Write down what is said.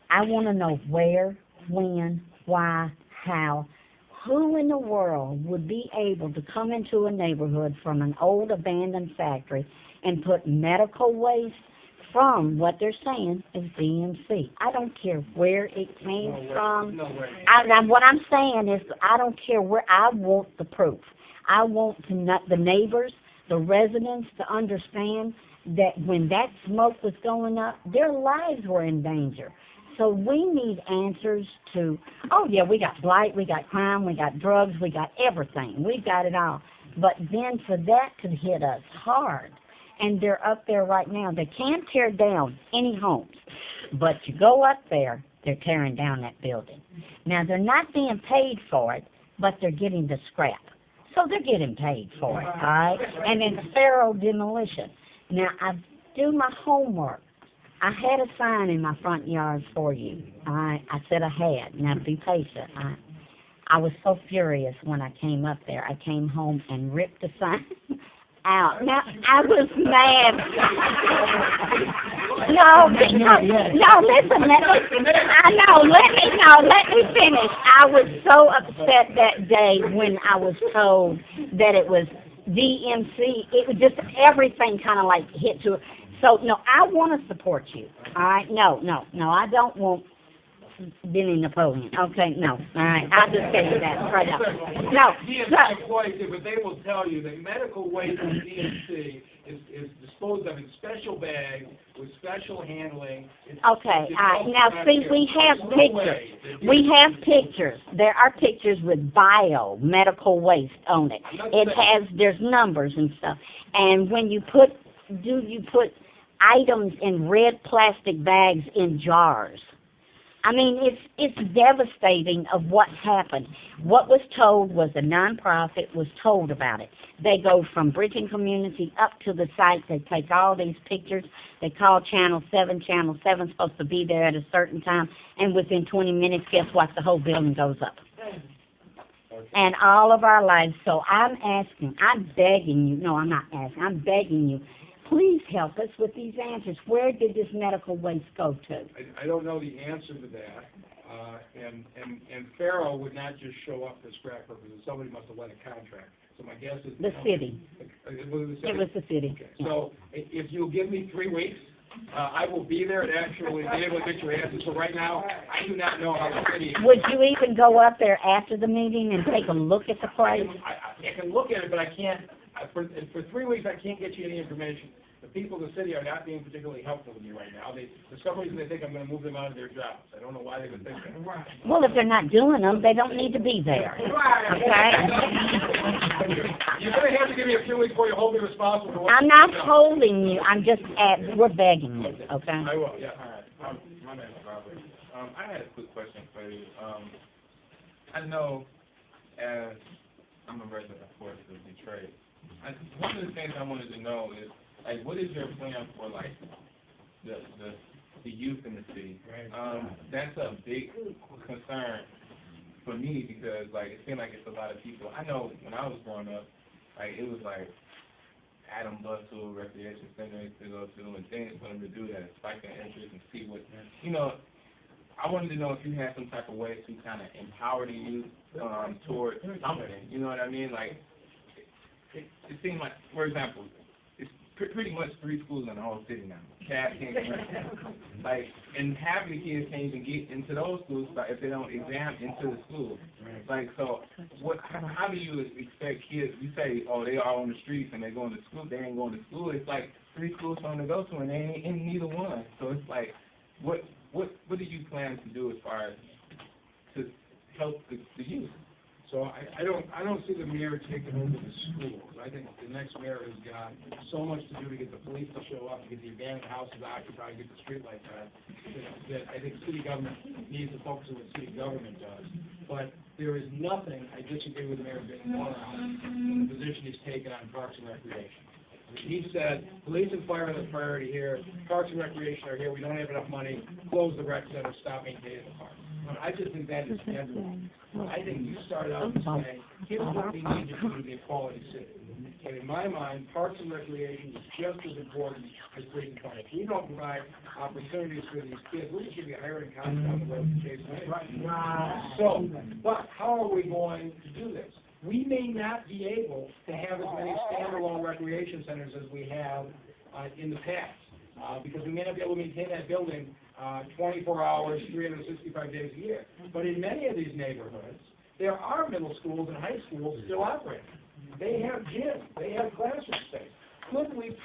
I want to know where, when, why, how. Who in the world would be able to come into a neighborhood from an old abandoned factory and put medical waste from what they're saying is DMC? I don't care where it came from. What I'm saying is I don't care where. I want the proof. I want the neighbors, the residents to understand that when that smoke was going up, their lives were in danger. So we need answers to, oh yeah, we got blight, we got crime, we got drugs, we got everything. We've got it all. But then for that to hit us hard, and they're up there right now, they can't tear down any homes. But you go up there, they're tearing down that building. Now they're not being paid for it, but they're getting the scrap. So they're getting paid for it, all right? And it's thorough demolition. Now I do my homework. I had a sign in my front yard for you. I said I had. Now be patient. I was so furious when I came up there. I came home and ripped the sign out. Now I was mad. Let me finish. I was so upset that day when I was told that it was DMC. It was just everything kind of like hit to it. So, no, I want to support you, all right? No, I don't want Benny Napoleon. Okay, no, all right, I'll just tell you that right now. No, but they will tell you that medical waste in DMC is disposed of in special bags with special handling. Okay, now see, we have pictures. We have pictures. There are pictures with medical waste on it. There's numbers and stuff. And when you put items in red plastic bags in jars? I mean, it's devastating of what's happened. What was told was a nonprofit was told about it. They go from bridging community up to the site. They take all these pictures. They call Channel 7. Channel 7's supposed to be there at a certain time, and within 20 minutes, guess what? The whole building goes up. And all of our lives. So I'm begging you. No, I'm not asking. I'm begging you. Please help us with these answers. Where did this medical waste go to? I don't know the answer to that. And Farrell would not just show up for scrap purposes. Somebody must have let a contract. So my guess is... The city. It was the city? It was the city. Okay. Yeah. So if you'll give me 3 weeks, I will be there and actually be able to get your answers. So right now, I do not know how the city... Would you even go up there after the meeting and take a look at the place? I can look at it, but I can't... For 3 weeks, I can't get you any information. The people of the city are not being particularly helpful with me right now. For some reason, they think I'm going to move them out of their jobs. I don't know why they would think that. Well, if they're not doing them, they don't need to be there. Okay? You're going to have to give me a few weeks before you hold me responsible for what... I'm not holding you. I'm just we're begging you, okay? I will, yeah. All right. My name is Robert. I had a quick question for you. I know as I'm a resident, of course, of Detroit, one of the things I wanted to know is, like, what is your plan for, like, the youth in the city? That's a big concern for me because, like, it seems like it's a lot of people. I know when I was growing up, like, it was like Adam Bustle Recreation Center to go to and things for them to do that, spike their interest and see what, I wanted to know if you had some type of way to kind of empower the youth toward something. You know what I mean? Like, it seemed like, for example, it's pretty much 3 schools in the whole city now. And half of the kids can't even get into those schools if they don't exam into the school. Like, so, how do you expect kids? You say, oh, they are on the streets and they're going to school. They ain't going to school. It's like 3 schools for them to go to, and they ain't in neither one. So it's like, what do you plan to do as far as to help the youth? So I don't see the mayor taking over the schools. I think the next mayor has got so much to do to get the police to show up, to get the abandoned houses occupied, get the streetlights on, that I think city government needs to focus on what city government does. But there is nothing, I disagree with Mayor Van on the position he's taken on Parks and Recreation. He said, police and fire are the priority here, Parks and Recreation are here, we don't have enough money, close the rec center, stop maintaining the parks. I just think that is general. I think you started out saying, here's what we need to do to be a quality city. And in my mind, parks and recreation is just as important as police and fire. If we don't provide opportunities for these kids, we're just going to be hiring cops down the road to chase them. Right. So, but how are we going to do this? We may not be able to have as many standalone recreation centers as we have in the past, because we may not be able to maintain that building 24 hours, 365 days a year. But in many of these neighborhoods, there are middle schools and high schools still operating. They have gyms, they have classroom space. Could we